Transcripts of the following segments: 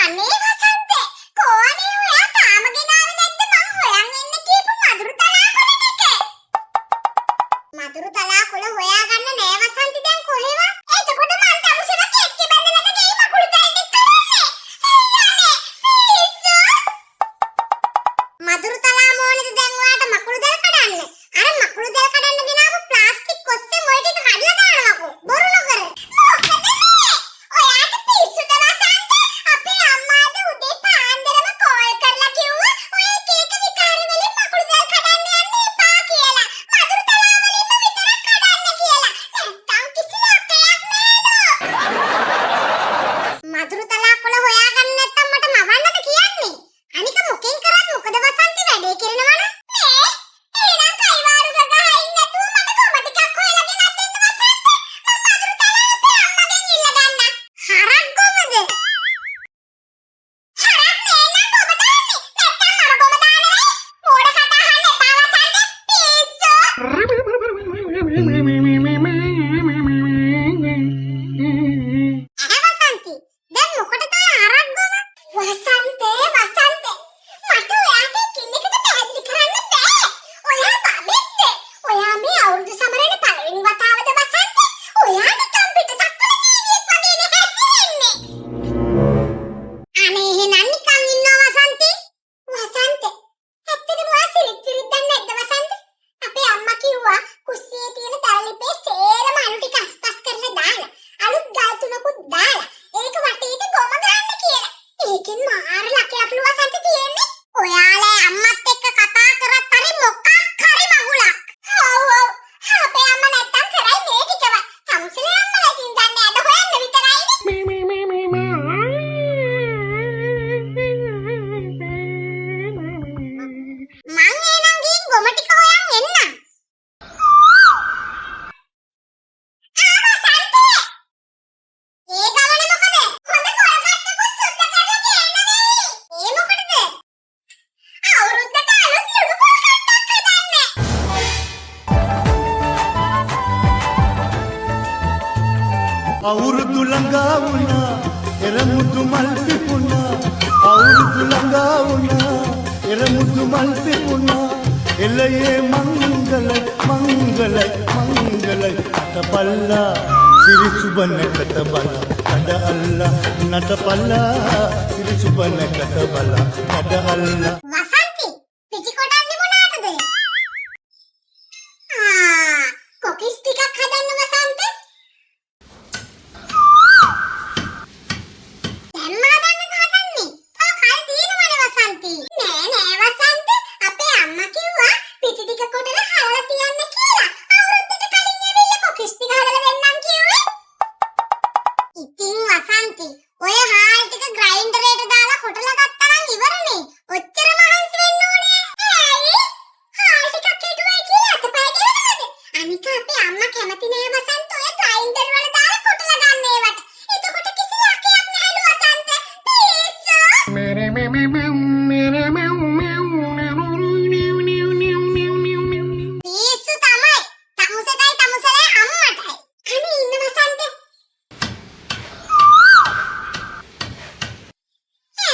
අනේ වසන්ත කොහොනේ ඔයා තාම ගෙනාවේ නැද්ද මං හොයන් එන්න කියපු මදුරු තලාකොළ ටික මදුරු තලාකොළ හොයාගන්න නෑ වසන්ති දැන් කොහෙවත් එතකොට මං තමුසෙම කෙක්කේ බැඳලාද ගෙයි මකුළු තල් ටික කරන්නේ අයියානේ පිස්සු මදුරු තලා මොනේද දැන් ඔයාට මකුළු දැල් කඩන්න අර මකුළු දැල් කඩන්න ගෙනාවු ප්ලාස්ටික් කොස්සේ ඔය ටික කඩලා දානවකෝ බොරු නොකර මොකද මේ ඔයාට පිස්සුද වසන්ත අපේ අම්මාට උදේ පාන්දරම කෝල් කරලා කිව්වා ඔය එක එක විකාර වලින් මකුළු දැල් කඩන්න යන්න එපා කියලා මදුරු තලා වලින්ම විතරක් කඩන්න කියලා නැත්තම් කිසි ලක්කයක් නෑනෝ මදුරු තලා කොළ හොයාගන්න නැත්තම් මට මවන්නද කියන්නේ අනික මොකෙන් කරත් මොකද වසන්ති වැඩේ කරනවනේ එහෙනම් කයිවාරු ගගහින් නැතුව මට කොම ටිකක් හොයලා ගෙනත් දෙන්න වසන්ත මම මදුරු තලා අපේ අම්මගෙන් ඉල්ල ගන්න හරක් ගොමද හරක් නෑ නම් ගොම දාන්නේ නැත්තම් මම ගොම දානවා මෝඩ කතා අහන්න එපා වසන්ත පිස්සෝ වසන්ති දැන් මොකටද ඔය හරක් ගොම වසන්තේ මට ඔයාට කිල්ලෙකට පැහැදිලි කරන්න බෑ ඔයා බබෙක්ද ඔයා මේ අවුරුදු සමරන පළවෙනි වතාවද වසන්ත ඔයා නිකන් පිටසක්වල ජීවියෙක් වගේ නේ හැසිරෙන්නේ අනේ එහෙනම් නිකන් ඉන්නවා වසන්ති ඇත්තටම ඔයා සිරිත් දැන් නැද්ද වසන්ත අපේ අම්මා කිව්වා කුස්සියේ තියෙන දරලිපේ සේරම අලු ටික අස්පස් කරලා දාලා අලුත් ගල් තුනකුත් දාලා ඒක වටේට ගොම ගන්න කියලා ඒකෙන් මාර ලකයක්ලු වසන්ත තියෙන්නේ ඔයාලා අම්මත් එක්ක කතා කරත් හරි මොකක් හරි මගුලක් ඔව් අපේ අම්මා නැත්තම් කරයි මේ ටිකව තමුසලේ අම්මලා ඉතින් දන්නේ අද හොයන්න විතරයිනේ මං එනං ගින් ගොම ටික හොයන් එන්න ඒ ගමනේ මොකද හොඳ කොරකට්ටකුත් සුද්ධ කරලා ගේන්න වෙයි ඒ මොකටද අවුරුද්දට අලුත් ලුණු කොරකට්ටක් හදන්න අවුරුදු ළඟා වුණා එරමුදු මල් පිපුණා අවුරුදු ළඟා වුණා එරමුදු මල් පිපුණා එළයේ මංගලයි අටපල්ලා සිරි සුබනකට බල කඩ අල්ලා නටපල්ලා සිරි සුබනකට බල කඩ අල්ලා වසන්ති පිටි කොටන්නේ මොනකටද කොකිස් ටිකක් හදන්න වසන්ත දැන් හදන්නේ තව කල් තියෙනවනේ වසන්ති නෑ වසන්ත අපේ අම්මා කිව්වා පිටි ටික කොටලා හලලා තියන්න කියලා අවුරුද්දට කලින් ඇවිල්ලා කොකිස් ටික හදලා දෙන්නම් කිව්වේ ඉතින් වසන්ති ඔය හාල් ටික ග්‍රයින්ඩරේට දාලා කොටලා ගත්තා නම් ඉවරනේ ඔච්චර මහන්සි වෙන්න ඕනේ ඇයි හාල් ටිකක් හිටුවයි කියලා අතපය දෙනවද අනික අපේ අම්මා කැමති නෑ වසන්ත ඔය ග්‍රයින්ඩර් වල දාලා කොටලා ගන්න ඒවට එතකොට කිසි ලක්කයක් නෑලු වසන්ත පිස්සෝ පිස්සු තමයි තමුසෙටයි තමුසලේ අම්මටයි අනේ ඉන්න වසන්ත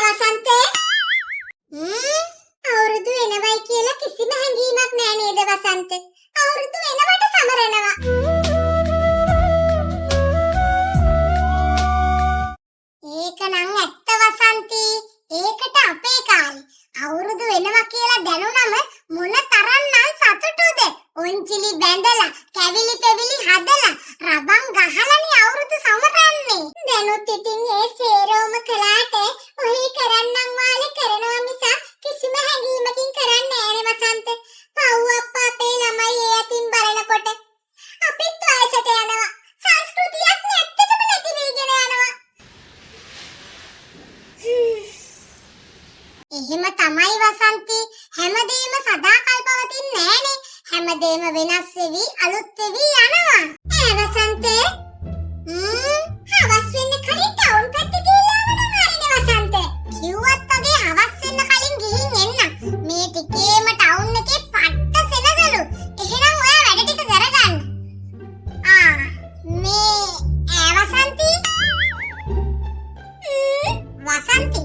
වසන්ත අවුරුදු එනවයි කියලා කිසිම හැඟීමක් නෑ නේද වසන්ත අවුරුදු එනවට සමරනවා ඒක නම් ඇත්ත වසන්ති ඒකට අපේ කාලේ අවුරුදු එනවා කියලා දැනුනම මොන තරම්නම් සතුටුද ඔන්චිලි බැඳලා කැවිලි පෙවිලි හදලා රබන් ගහලානේ අවුරුදු සමරන්නේ දැනුත් ඉතින් ඒ සේරෝම කළාට ඔහි කරන්නම් වාලේ කරනවා මිස කිසිම හැඟීමකින් කරන්නේ නෑනේ වසන්ත පව් අප්පා අපේ ළමයි ඒ අතින් බලනකොට අපිත් වයසට යනවා සංස්කෘතියක් නැත්තටම නැති වෙගෙන යනවා එහෙම තමයි වසන්ති හැමදේම සදාකල් පවතින්නේ නෑනේ හැමදේම වෙනස් වෙවි අලුත් වෙවි යනවා වසන්ත හවස් වෙන්න කලින් ටවුන් පැත්තේ ගිහලා ආවනම් හරිනේ වසන්ත කිව්වත් වගේ හවස් වෙන්න කලින් ගිහින් එන්න මේ ටිකේම ටවුන් එකේ පට්ට සෙනගලු එහෙනම් ඔයා වැඩ ටික කරගන්න මේ වසන්ති වසන්ති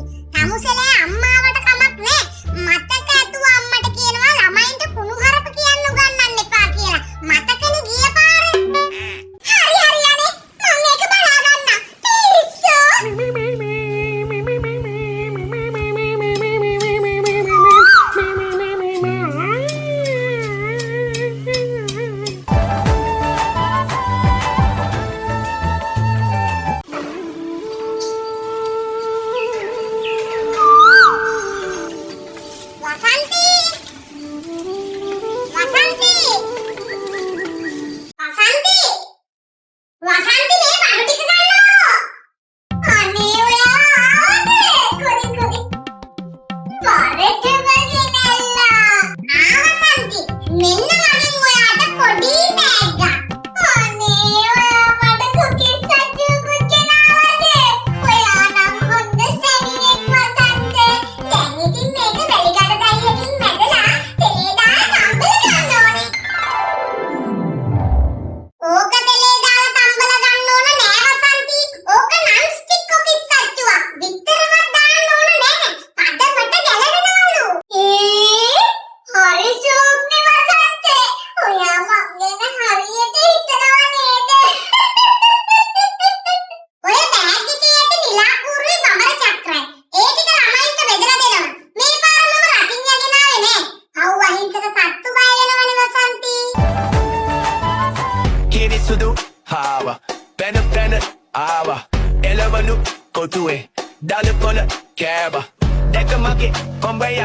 ආවා එළවලු කොටුවේ දාල කොළ කෑවා දැක මගේ කොම්බය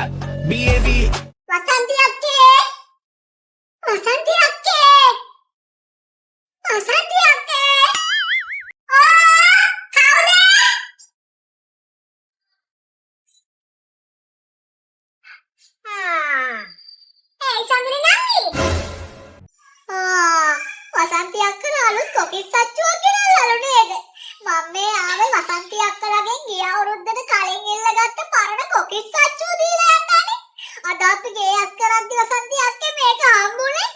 BAV වසන්ති අක්කේ වසන්ති අක්කේ වසන්ති අක්කේ කවුද? ඒ සඳුනේ නංගි. වසන්ති අක්කර අලුත් කොකිස් සච්චුවක් ගෙනල්ලාලු නේද? මම මේ ආවේ වසන්ති අක්කලගෙන් ගිය අවුරුද්දට කලින් ඉල්ලගත්ත පරණ කොකිස් සච්චුව දීලා යන්නනේ. අද අපි ගේ අත් කරද්දි වසන්ති අක්කේ මේක හම්බුනේ.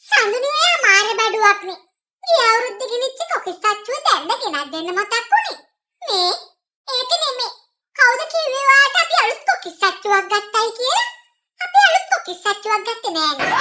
සඳුනේ මාර බඩුවක් නේ. ගිය අවුරුද්දේ ගෙනිච්ච කොකිස් සච්චුව දැන්න ගෙනත් දෙන්න මතක් වුනේ. මේ ඒක නෙමෙයි. කවුද කිව්වේ වාට අපි අලුත් කොකිස් සච්චුවක් ගත්තයි කියලා? අපි අලුත් කොකිස් සච්චුවක් ගත්තේ නෑනේ.